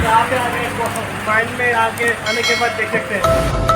यहाँ पे आगे माइंड में आके आने के बाद देख सकते हैं।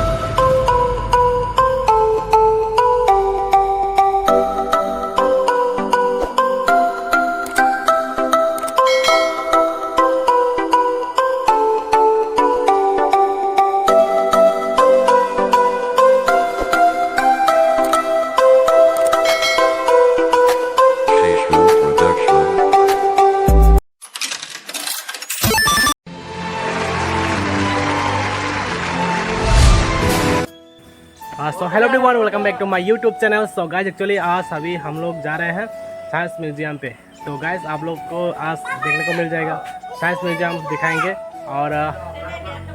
So hello everyone, welcome back to my YouTube channel. So guys actually आज अभी हम लोग जा रहे हैं साइंस म्यूजियम पे। तो गाइस आप लोग को आज देखने को मिल जाएगा साइंस म्यूजियम दिखाएंगे। और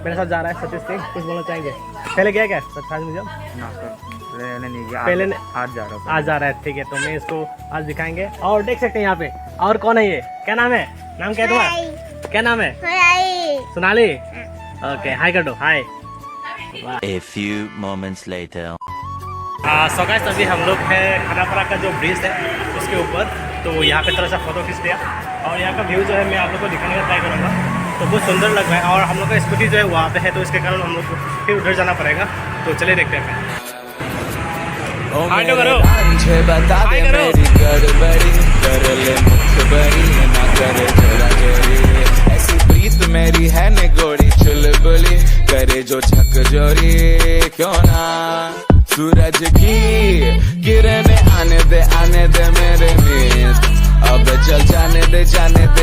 मेरे साथ जा रहा है सतीश सिंह। कुछ बोलना चाहेंगे? पहले गया क्या साइंस म्यूजियम? पहले नहीं गया, पहले आज जा रहा हूँ। आज जा रहा है, ठीक है। तो मैं इसको आज दिखाएंगे। और देख सकते हैं यहाँ पे और कौन है ये, क्या नाम है? नाम क्या है तुम्हारा? क्या नाम है? सोनाली। ओके, हाय कर दो, हाय। A few moments later. So guys अभी हम लोग हैं खानापारा का जो ब्रिज है उसके ऊपर। तो यहाँ पे थोड़ा सा फोटो खींच लिया और यहाँ का व्यू जो है मैं आप लोग को दिखाने का ट्राई करूँगा। तो बहुत सुंदर लग रहा है और हम लोग का स्कूटी जो है वहाँ पे है, तो इसके कारण हम लोग को फिर उधर जाना पड़ेगा। तो चलिए देखते हैं। हाय तो करो, हाय करो। ऐसी प्रीत मेरी है निगोड़ी चुलबुली करे जो झक जोरी क्यों ना सूरज की किरणें आने दे मेरे मीत। अब चल जाने दे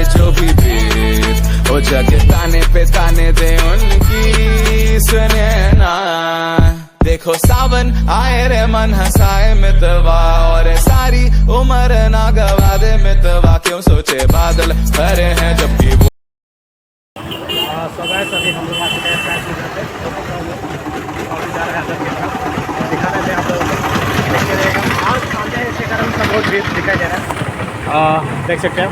जो भी बीत हो जगे ताने दे उनकी सुने ना। देखो सावन आए रे मन हंसाए मितवा और सारी उम्र ना गवा दे मितवा। क्यों सोचे बादल भरे हैं जबकि वो। सो गाइस अभी हम लोग आ चुके हैं साइंस म्यूजियम पे और जा रहे हैं अंदर की तरफ। दिखाने में आप लोग देखते रहेगा। आज सामने है, इसके कारण सब बहुत भीड़ दिखाई दे रहा है। देख सकते हैं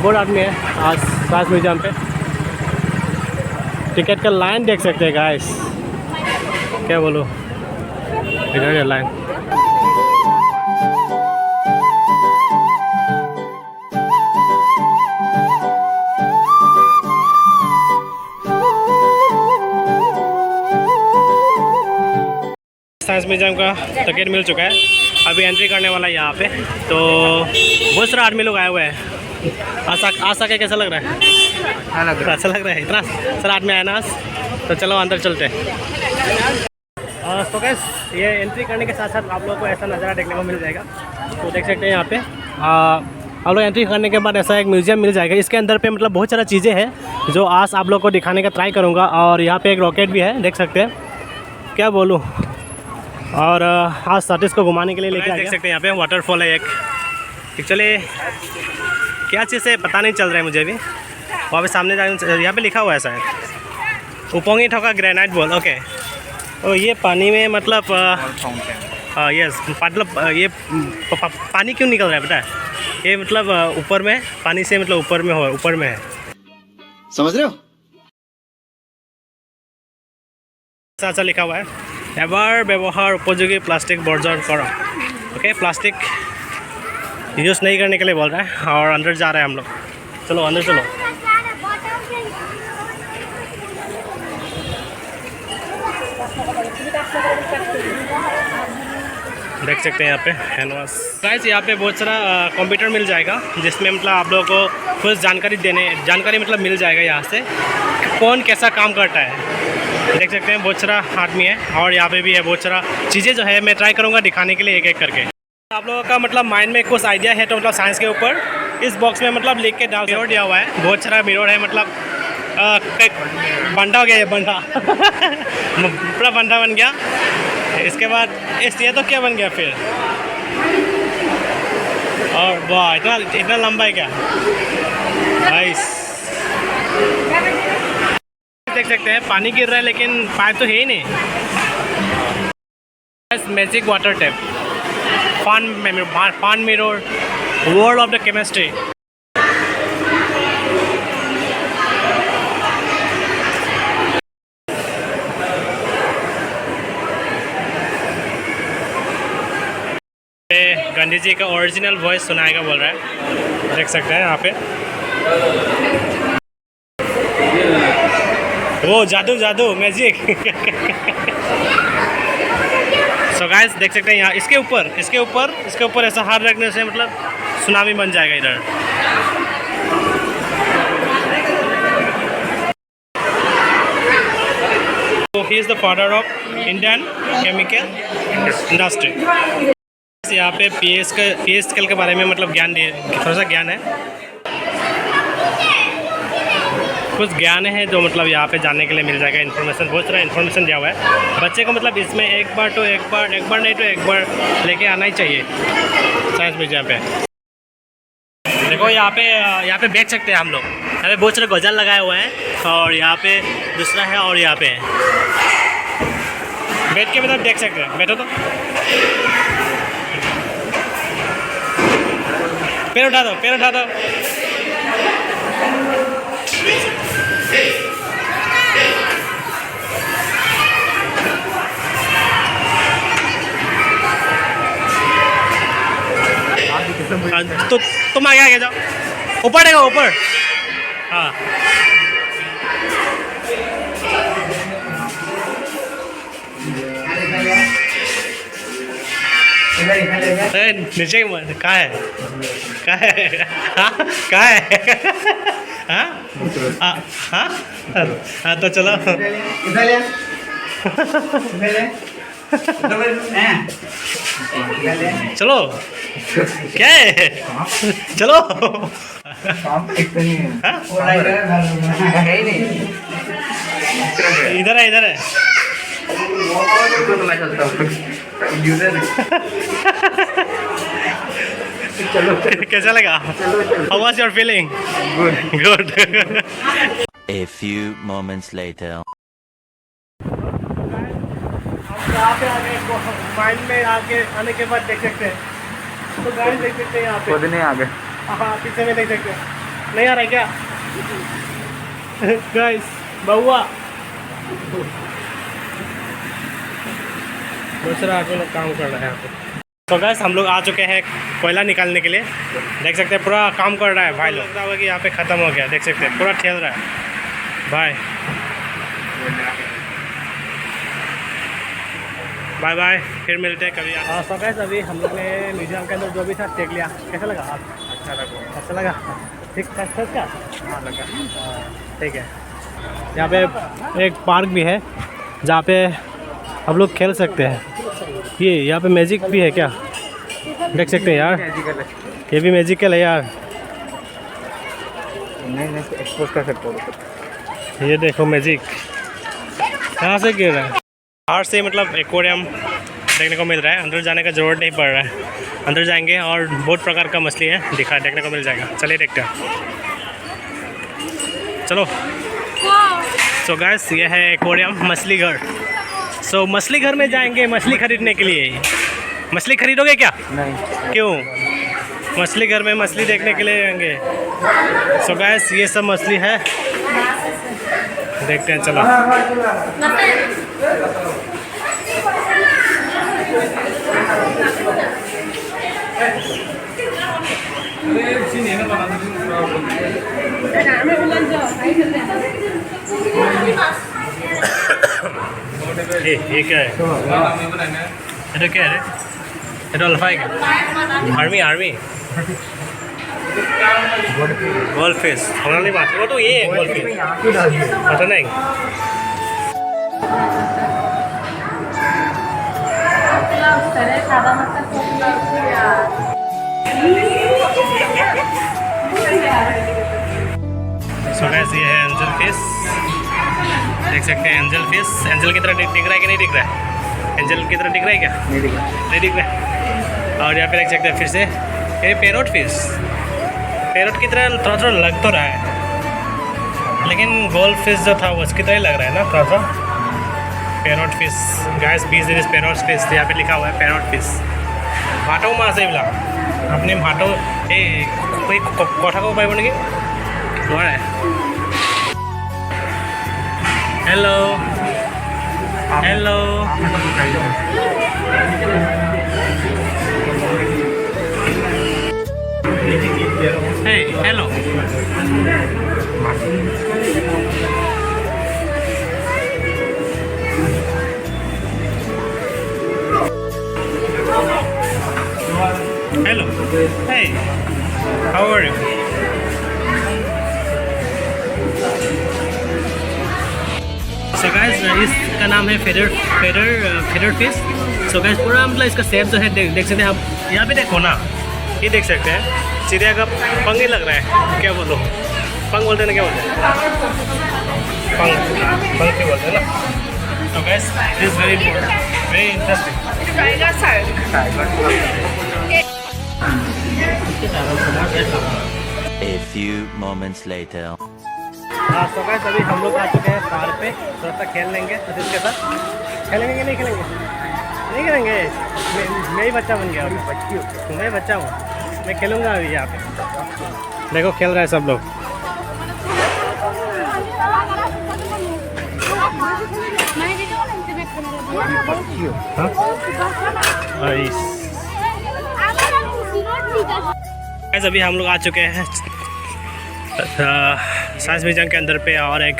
बहुत आदमी है आज साइंस म्यूजियम पे। टिकट का लाइन देख सकते हैं गाइस, क्या बोलो, इधर लाइन। साइंस म्यूजियम का टिकट मिल चुका है, अभी एंट्री करने वाला है यहाँ पे। तो बहुत सारे आदमी लोग आए हुए हैं। आशा के कैसा लग रहा है? अच्छा लग रहा है, इतना सारा आदमी आया ना आज। तो चलो अंदर चलते हैं। तो गाइस ये एंट्री करने के साथ साथ आप लोगों को ऐसा नज़ारा देखने को मिल जाएगा। तो देख सकते हैं यहाँ पे आप लोग एंट्री करने के बाद ऐसा एक म्यूजियम मिल जाएगा। इसके अंदर पे मतलब बहुत सारा चीज़ें हैं जो आज आप लोग को दिखाने का ट्राई करूँगा। और यहाँ पे एक रॉकेट भी है, देख सकते हैं, क्या बोलूँ। और आज सतीश को घुमाने के लिए लेके देख सकते हैं यहाँ पे वाटरफॉल है एक। एक्चुअली क्या चीज़ है पता नहीं चल रहा है मुझे भी। वहाँ पे सामने यहाँ पे लिखा हुआ है शायद उपोंगी ठोका ग्रेनाइट बॉल। ओके, और ये पानी में मतलब यस मतलब ये पानी क्यों निकल रहा है पता है? ये मतलब ऊपर में पानी से मतलब ऊपर में है, समझ रहे हो? ऐसा लिखा हुआ है एबार व्यवहार उपयोगी प्लास्टिक बर्जन करो। ओके, प्लास्टिक यूज़ नहीं करने के लिए बोल रहा है। और अंदर जा रहे हैं हम लोग। चलो अंदर चलो। देख सकते हैं यहाँ पे हैंडवाश। गाइस यहाँ पे बहुत सारा कंप्यूटर मिल जाएगा जिसमें मतलब आप लोगों को कुछ जानकारी मतलब मिल जाएगा यहाँ से कौन कैसा काम करता है। देख सकते हैं बहुत सारा आदमी है और यहाँ पे भी है बहुत सारा चीज़ें जो है मैं ट्राई करूँगा दिखाने के लिए एक एक करके। आप लोगों का मतलब माइंड में कुछ आइडिया है तो मतलब साइंस के ऊपर इस बॉक्स में मतलब लिख के डाल। मिरर दिया हुआ है, बहुत सारा मिरर है, मतलब बंधा हो गया ये बंधा पूरा बंधा बन गया। इसके बाद ये तो क्या बन गया फिर? और वाह इतना लंबा है क्या नाइस। देख सकते हैं पानी गिर रहा है लेकिन पाइप तो है ही नहीं। Magic water tap, fun mirror, world of the chemistry. Gandhi ji का ओरिजिनल वॉइस सुनाएगा बोल रहा है, देख सकते हैं यहाँ पे। वो जादू जादू मैजिक। सो गाइस देख सकते हैं यहाँ इसके ऊपर ऐसा हाथ रखने से मतलब सुनामी बन जाएगा इधर। So he is the father of Indian chemical industry। यहाँ पे पी स्केल के बारे में मतलब थोड़ा सा ज्ञान है, कुछ ज्ञान है जो मतलब यहाँ पे जानने के लिए मिल जाएगा। इन्फॉर्मेशन बहुत सारा इन्फॉर्मेशन दिया हुआ है बच्चे को, मतलब इसमें एक बार नहीं तो एक बार लेके आना ही चाहिए साइंस म्यूजियम पे। देखो यहाँ पे बैठ सकते हैं हम लोग। यहाँ पे बहुत सारे गजल लगाए हुए हैं और यहाँ पे दूसरा है और यहाँ पे है, बैठ के मतलब देख सकते हैं। बैठो तो, पैर उठा दो। तो तुम आगे जाओ, ऊपर देखो ऊपर। हाँ नीचे कहाँ है? हाँ तो चलो। चलो क्या है? चलो इधर है। कैसा लगा? How was your feeling? Good. A few moments later. यहाँ पे माइंड में आने के बाद देख सकते हैं, तो गाड़ी देख सकते हैं यहाँ पे। खुद नहीं आ गए। हाँ पीछे में देख सकते हैं। नहीं आ रहा है क्या? गाइस बहुआ बहुत सारा आदमी लोग काम कर रहा है यहाँ पे। तो गाइस हम लोग आ चुके हैं कोयला निकालने के लिए। देख सकते हैं पूरा काम कर रहा है भाई लोग। लगता होगा कि यहाँ पे ख़त्म हो गया, देख सकते हैं पूरा ठेल रहा है भाई। बाय बाय, फिर मिलते हैं कभी। हाँ सो गाइस अभी हम लोग ने म्यूजियम के अंदर जो भी था देख लिया। कैसा लगा? अच्छा लगा। ठीक ठाक था क्या? हाँ लगा। ठीक है। यहाँ पे एक पार्क भी है जहाँ पे हम लोग खेल सकते हैं। ये यहाँ पे मैजिक भी है क्या? देख सकते हैं यार, ये भी मैजिकल है यार। नहीं एक्सपोज कर सकते हो। ये देखो मैजिक कहाँ से गिर रहा है। बाहर से मतलब एक्वेरियम देखने को मिल रहा है, अंदर जाने का ज़रूरत नहीं पड़ रहा है। अंदर जाएंगे और बहुत प्रकार का मछली है देखने को मिल जाएगा। चलिए देखते हैं, चलो। सो गाइस ये है एक्वेरियम मछली घर। सो मछली घर में जाएंगे मछली खरीदने के लिए। मछली खरीदोगे क्या? नहीं। क्यों? मछली घर में मछली देखने के लिए जाएंगे। सो गाइस ये सब मछली है, देखते हैं चलो। ये क्या है? ये क्या है? ये अल्फा है क्या? आर्मी गोल्ड फिश होना नहीं बात। वो तो ये है गोल्ड फिश, पता नहीं। सो गाइस ये है एंजल फिश, देख सकते हैं एंजल फिश। एंजल की तरह दिख रहा है कि नहीं दिख रहा है? एंजल की तरह दिख रहा है क्या? नहीं दिख रहा है। और यहाँ पे देख सकते हैं फिर से ये पैरोट फिश। पैरोट की तरह थोड़ा लग तो रहा है, लेकिन गोल्ड फिश जो था वो उसकी तरह लग रहा है ना थोड़ा सा। पैरोट फिश गाइस, 20 दिन पैरोट फिश यहाँ पे लिखा हुआ है पैरोट फिश। भाटो माँ से बोला अपने भाटो कोई कथा को पाइब नेকি? নোৱাৰে। Hello Hey, hello. So guys इसका नाम है फेडर फिश। सो गाइस पूरा मतलब इसका शेप जो है देख सकते हैं आप। यहाँ पे देखो ना, ये देख सकते हैं चिड़िया का पंख ही लग रहा है। क्या बोलो, पंख बोलते हैं ना, क्या बोलते हैं, पंख ही बोलते हैं ना। तो guys this is very interesting. A few moments later. तो गाइस अभी हम लोग आ चुके हैं कार पे, थोड़ा सा खेल लेंगे तो इसके साथ। खेलेंगे कि नहीं खेलेंगे? नहीं खेलेंगे। मैं ही बच्चा बन गया, मैं बच्चा हूँ, मैं खेलूँगा अभी यहाँ पे। देखो खेल रहा है सब लोग। गाइस अभी हम लोग आ चुके हैं साइंस म्यूजियम के अंदर पे, और एक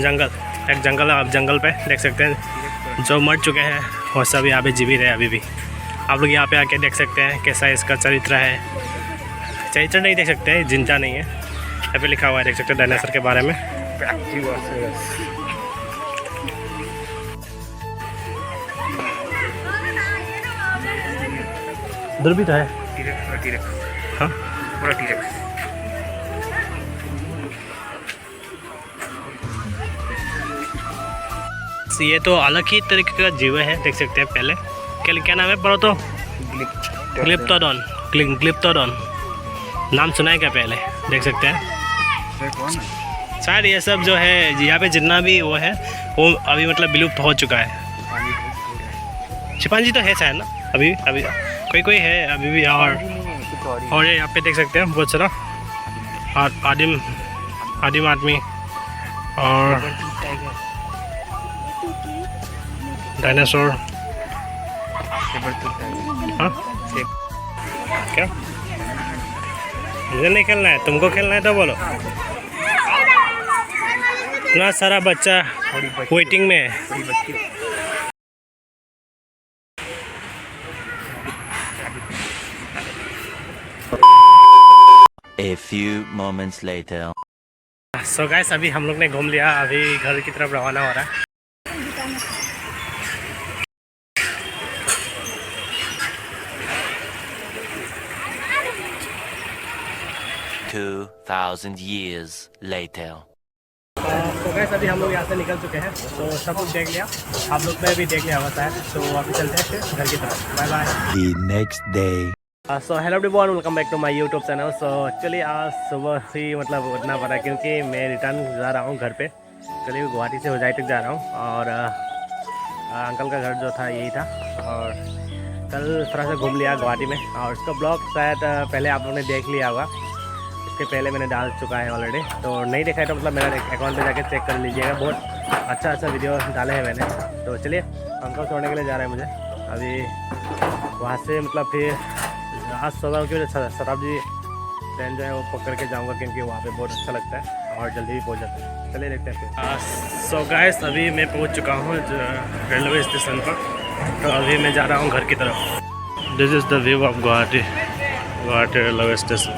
जंगल आप जंगल पे देख सकते हैं जो मर चुके हैं वो सब यहाँ पे जीवित है अभी भी। आप लोग यहाँ पे आके देख सकते हैं कैसा इसका चरित्र है। चरित्र नहीं देख सकते हैं, जिंदा नहीं है, यहाँ पे लिखा हुआ है, देख सकते हैं डायनासोर के बारे में। दुर्बित है हाँ? ये तो अलग ही तरीके का जीव है, देख सकते हैं। पहले क्या नाम है पढ़ो तो? ग्लिप्टोडॉन नाम सुना है क्या पहले? देख सकते हैं शायद ये सब जो है यहाँ पे जितना भी वो है वो अभी मतलब विलुप्त हो चुका है। चिंपांजी तो है शायद ना, अभी कोई है अभी भी। और यहाँ पे देख सकते हैं बहुत सारा आदिम आदमी और डायनासोर। हाँ क्या मुझे नहीं खेलना है, तुमको खेलना है तो बोलो। इतना सारा बच्चा वेटिंग में है। A few moments later. So guys अभी हम लोग ने घूम लिया, अभी घर की तरफ रवाना हो रहा है। 2000 years later. तो गाइस अभी हम लोग यहाँ से निकल चुके हैं, तो सब कुछ देख लिया, आप लोग ने भी देख लिया होता है। तो अभी चलते हैं फिर घर की तरफ। Bye bye. The next day. So hello everyone, welcome back to my YouTube channel. So actually आज सुबह ही मतलब उठना पड़ा क्योंकि मैं रिटर्न जा रहा हूँ घर पे। करीब गुवाहाटी से होजाई तक जा रहा हूँ, और अंकल का घर जो था यही था। और कल थोड़ा सा घूम लिया गुवाहाटी में, और उसका ब्लॉग शायद पहले आप लोगों ने देख लिया होगा, इसके पहले मैंने डाल चुका है ऑलरेडी। तो नहीं देखा है तो मतलब मेरा अकाउंट पे जाके चेक कर लीजिएगा, बहुत अच्छा वीडियो डाले हैं मैंने। तो चलिए अंकल छोड़ने के लिए जा रहे हैं मुझे अभी वहाँ से, मतलब फिर आज सोचा हूँ कि शताब्दी ट्रेन जो है वो पकड़ के जाऊँगा क्योंकि वहाँ पे बहुत अच्छा लगता है और जल्दी भी पहुँच जाता है। चलिए देखते हैं फिर। सो गाइस अभी मैं पहुँच चुका हूँ रेलवे स्टेशन पर, तो अभी मैं जा रहा हूँ घर की तरफ। This is the view of Guwahati railway station.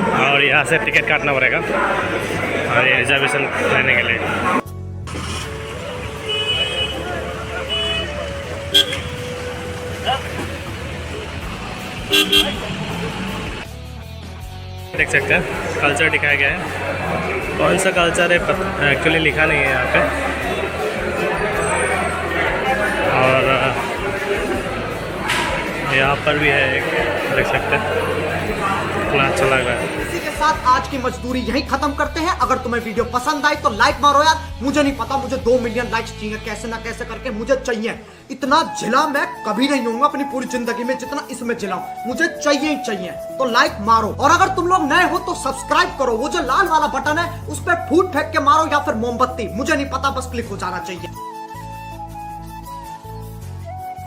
और यहाँ से टिकट काटना पड़ेगा और ये रिजर्वेशन लेने के लिए। देख सकते हैं कल्चर दिखाया गया है, कौन सा कल्चर है एक्चुअली लिखा नहीं है यहाँ पे। और यहाँ पर भी है एक, देख सकते हैं कितना अच्छा लग रहा है। इसी के साथ आज की मजदूरी यहीं खत्म करते हैं। अगर तुम्हें वीडियो पसंद आई तो लाइक मारो यार, मुझे नहीं पता, मुझे 2 मिलियन लाइक्स चाहिए, कैसे ना कैसे करके मुझे चाहिए। इतना जिला मैं कभी नहीं होऊंगा अपनी पूरी जिंदगी में जितना इसमें जिला हूं, मुझे चाहिए ही चाहिए। तो लाइक मारो, और अगर तुम लोग नए हो तो सब्सक्राइब करो, वो जो लाल वाला बटन है उस पर फूट फेंक के मारो या फिर मोमबत्ती, मुझे नहीं पता, बस क्लिक हो जाना चाहिए।